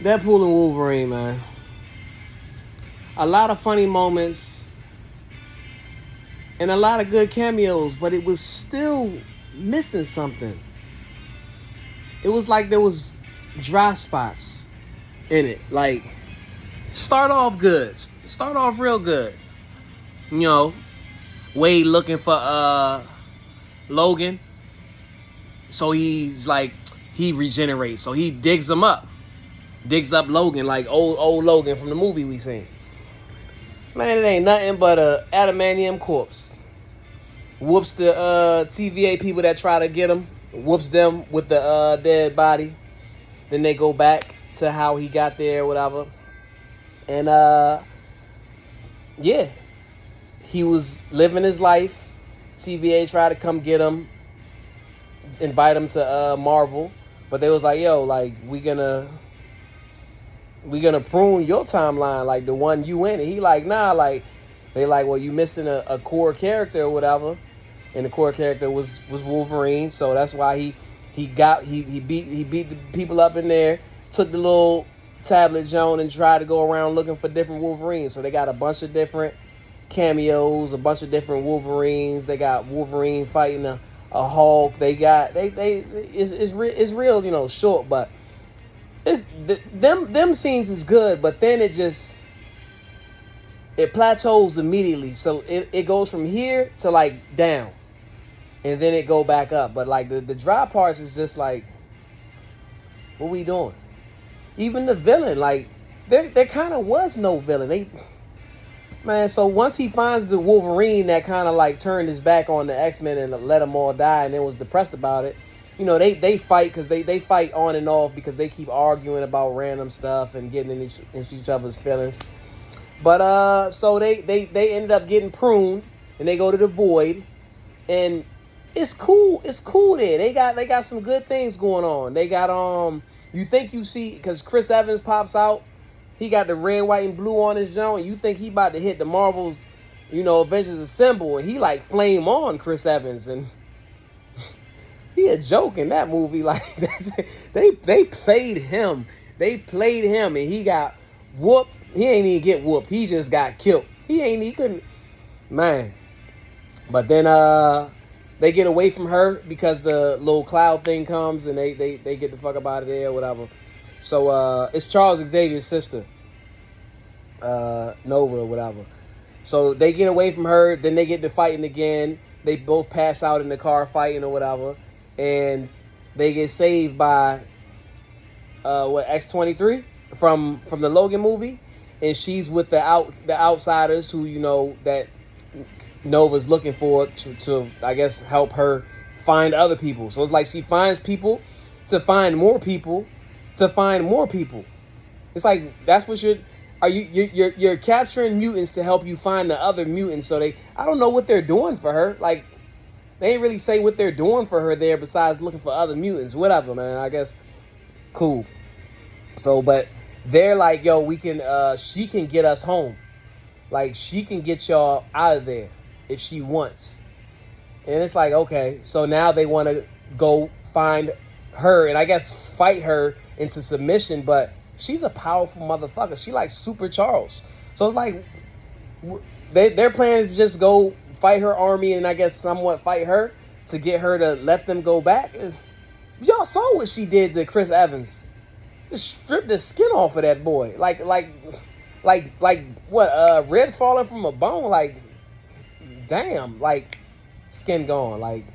Deadpool and Wolverine, man. A lot of funny moments and a lot of good cameos, but it was still missing something. It was like there was dry spots in it. Like, start off good. Start off real good. You know, Wade looking for Logan. So he's like, he regenerates. So he digs him up. Digs up Logan, like old Logan from the movie we seen. Man, it ain't nothing but a adamantium corpse. Whoops the TVA people that try to get him. Whoops them with the dead body. Then they go back to how he got there, whatever. And yeah, he was living his life. TVA tried to come get him, invite him to Marvel, but they was like, yo, like we gonna prune your timeline, like the one you in. And he like, nah, like they like, well, you missing a core character or whatever, and the core character was Wolverine, so that's why he beat the people up in there, took the little tablet Joan and tried to go around looking for different Wolverines. So they got a bunch of different cameos, a bunch of different Wolverines. They got Wolverine fighting a Hulk. They got it's real, you know, short, but it's them scenes is good, but then it plateaus immediately. So it goes from here to like down, and then it go back up. But like the dry parts is just like, what we doing? Even the villain, like there kind of was no villain. So once he finds the Wolverine that kind of like turned his back on the X-Men and let them all die, and then was depressed about it, you know, they fight because they fight on and off because they keep arguing about random stuff and getting in each other's feelings. But so they ended up getting pruned, and they go to the Void, and it's cool. It's cool there. They got some good things going on. They got you think you see, because Chris Evans pops out. He got the red, white, and blue on his joint. You think he about to hit the Marvel's, you know, Avengers Assemble, and he like flame on Chris Evans, and he a joke in that movie. Like they played him. They played him, and he got whooped. He ain't even get whooped. He just got killed. He couldn't, man. But then they get away from her because the little cloud thing comes, and they get the fuck up out of there or whatever. So it's Charles Xavier's sister, Nova or whatever. So they get away from her. Then they get to fighting again. They both pass out in the car fighting or whatever, and they get saved by X-23 from the Logan movie, and she's with the outsiders who, you know, that Nova's looking for to I guess help her find other people. So it's like she finds people to find more people to find more people. It's like that's what you're capturing mutants to help you find the other mutants. So I don't know what they're doing for her. Like they ain't really say what they're doing for her there besides looking for other mutants. Whatever, man. I guess cool. So, but they're like, yo, we can. She can get us home. Like she can get y'all out of there if she wants. And it's like, okay, so now they want to go find her and I guess fight her into submission, but she's a powerful motherfucker. She like Super Charles. So it's like their plan is to just go fight her army and I guess somewhat fight her to get her to let them go back. Y'all saw what she did to Chris Evans. Just stripped the skin off of that boy. Like what? Ribs falling from a bone. Like, damn. Like, skin gone. Like,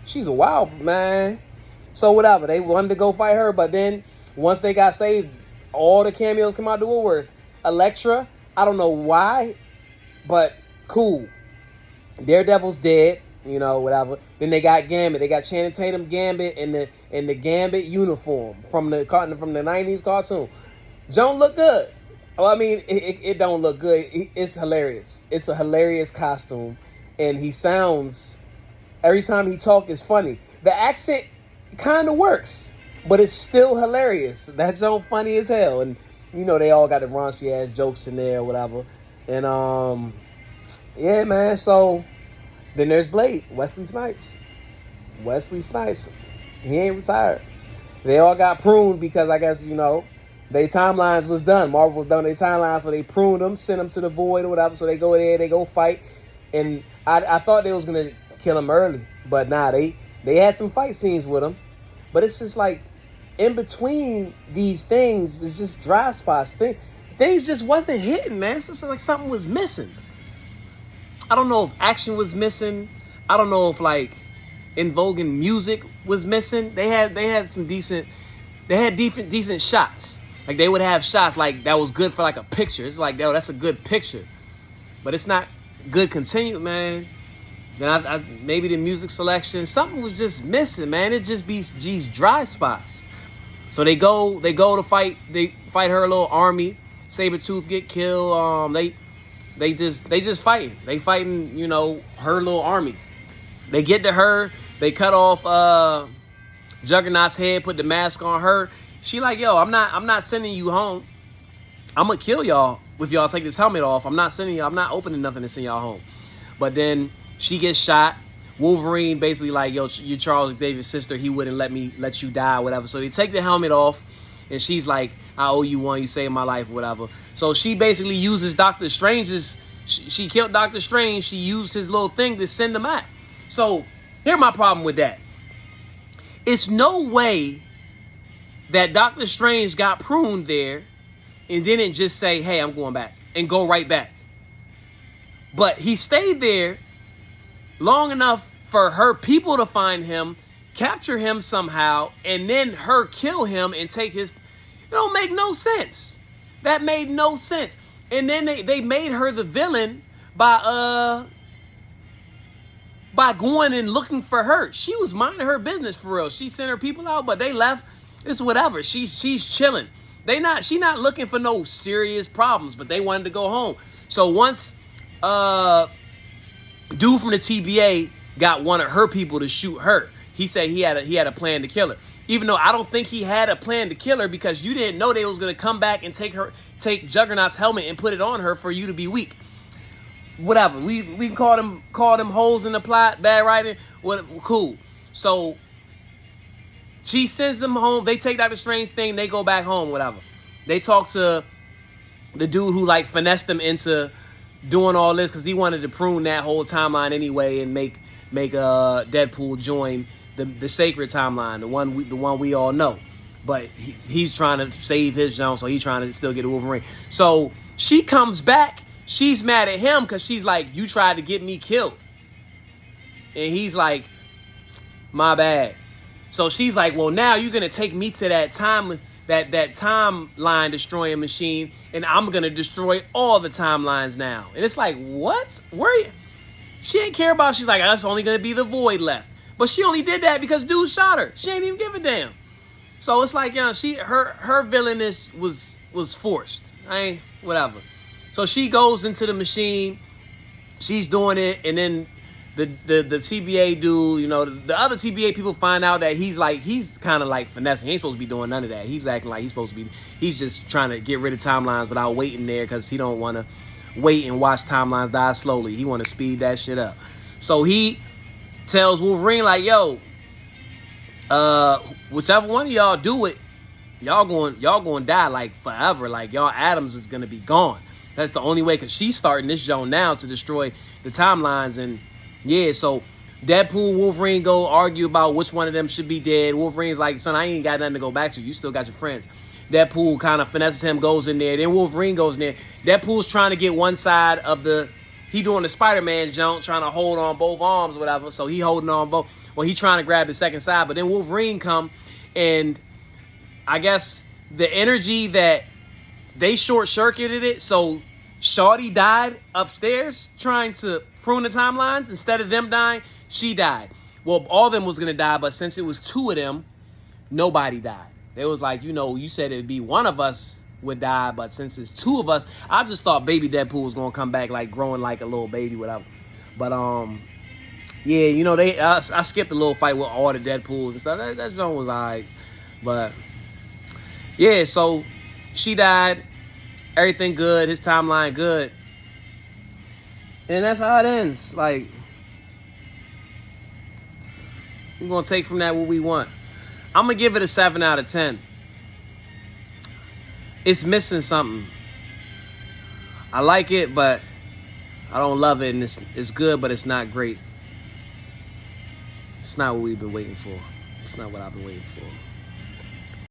she's a wild man. So whatever. They wanted to go fight her, but then once they got saved, all the cameos come out the woodworks. Elektra, I don't know why, but cool. Daredevil's dead, you know, whatever. Then they got Gambit. They got Channing Tatum Gambit in the Gambit uniform from the 90s cartoon. Don't look good. Well, I mean, it don't look good. It's hilarious. It's a hilarious costume, and he sounds, every time he talk is funny. The accent kind of works, but it's still hilarious. That joke funny as hell, and you know they all got the raunchy ass jokes in there or whatever. And yeah, man. So then there's Blade, Wesley Snipes. He ain't retired. They all got pruned because I guess, you know, Their timelines was done. Marvel was done their timelines, so they pruned them, sent them to the void or whatever. So they go there, they go fight, and I thought they was gonna kill him early, but nah, they had some fight scenes with him, but it's just like in between these things, it's just dry spots. Things just wasn't hitting, man. It's just like something was missing. I don't know if action was missing. I don't know if like invoking music was missing. They had some decent shots. Like they would have shots like that was good for like a picture. It's like, yo, that's a good picture, but it's not good continued, man. Then I maybe the music selection, something was just missing, man. It just be these dry spots. So they go to fight. They fight her little army. Sabretooth get killed. They just fighting. They fighting, you know, her little army. They get to her. They cut off Juggernaut's head, put the mask on her. She like, yo, I'm not sending you home. I'm gonna kill y'all if y'all take this helmet off. I'm not sending y'all. I'm not opening nothing to send y'all home. But then she gets shot. Wolverine basically like, yo, you're Charles Xavier's sister. He wouldn't let you die, whatever. So they take the helmet off, and she's like, I owe you one. You saved my life, whatever. So she basically uses Doctor Strange's. She killed Doctor Strange. She used his little thing to send him out. So here's my problem with that. It's no way that Doctor Strange got pruned there and didn't just say, hey, I'm going back, and go right back. But he stayed there long enough for her people to find him, capture him somehow, and then her kill him and take his... It don't make no sense. That made no sense. And then they made her the villain by going and looking for her. She was minding her business for real. She sent her people out, but they left. It's whatever. She's chilling. She not looking for no serious problems, but they wanted to go home. So once dude from the TBA got one of her people to shoot her, he said he had a plan to kill her. Even though I don't think he had a plan to kill her, because you didn't know they was gonna come back and take Juggernaut's helmet and put it on her for you to be weak. Whatever. We can call them holes in the plot, bad writing. What cool. So she sends them home. They take Doctor Strange thing. They go back home. Whatever. They talk to the dude who like finessed them into doing all this because he wanted to prune that whole timeline anyway and make Deadpool join the sacred timeline, the one we all know. But he's trying to save his zone, so he's trying to still get a Wolverine. So she comes back. She's mad at him because she's like, you tried to get me killed. And he's like, my bad. So she's like, well, now you're going to take me to that timeline destroying machine, and I'm going to destroy all the timelines now. And it's like, what? She ain't care about, she's like, that's only going to be the void left. But she only did that because dude shot her. She ain't even give a damn. So it's like, her villainous was forced. Whatever. So she goes into the machine. She's doing it, and then the TBA dude, the other TBA people find out that he's kind of like finessing. He ain't supposed to be doing none of that. He's acting like he's just trying to get rid of timelines without waiting there because he don't want to wait and watch timelines die slowly. He want to speed that shit up. So he tells Wolverine like, yo, whichever one of y'all do it, y'all going to die like forever. Like y'all atoms is going to be gone. That's the only way, because she's starting this zone now to destroy the timelines. And yeah, so Deadpool, Wolverine go argue about which one of them should be dead. Wolverine's like, son, I ain't got nothing to go back to. You still got your friends. Deadpool kind of finesses him, goes in there. Then Wolverine goes in there. Deadpool's trying to get one side of he doing the Spider-Man jump, trying to hold on both arms or whatever. So he holding on both. Well, he trying to grab the second side. But then Wolverine come, and I guess the energy that they short-circuited it, so Shawty died upstairs trying to prune the timelines. Instead of them dying, she died. Well, all of them was going to die, but since it was two of them, nobody died. They was like, you said it'd be one of us would die, but since it's two of us, I just thought baby Deadpool was going to come back like growing like a little baby, whatever. But, yeah, I skipped a little fight with all the Deadpools and stuff. That zone was all right. But, yeah, so she died. Everything good. His timeline good. And that's how it ends. Like, we're going to take from that what we want. I'm going to give it a 7 out of 10. It's missing something. I like it, but I don't love it, and it's good, but it's not great. It's not what we've been waiting for. It's not what I've been waiting for.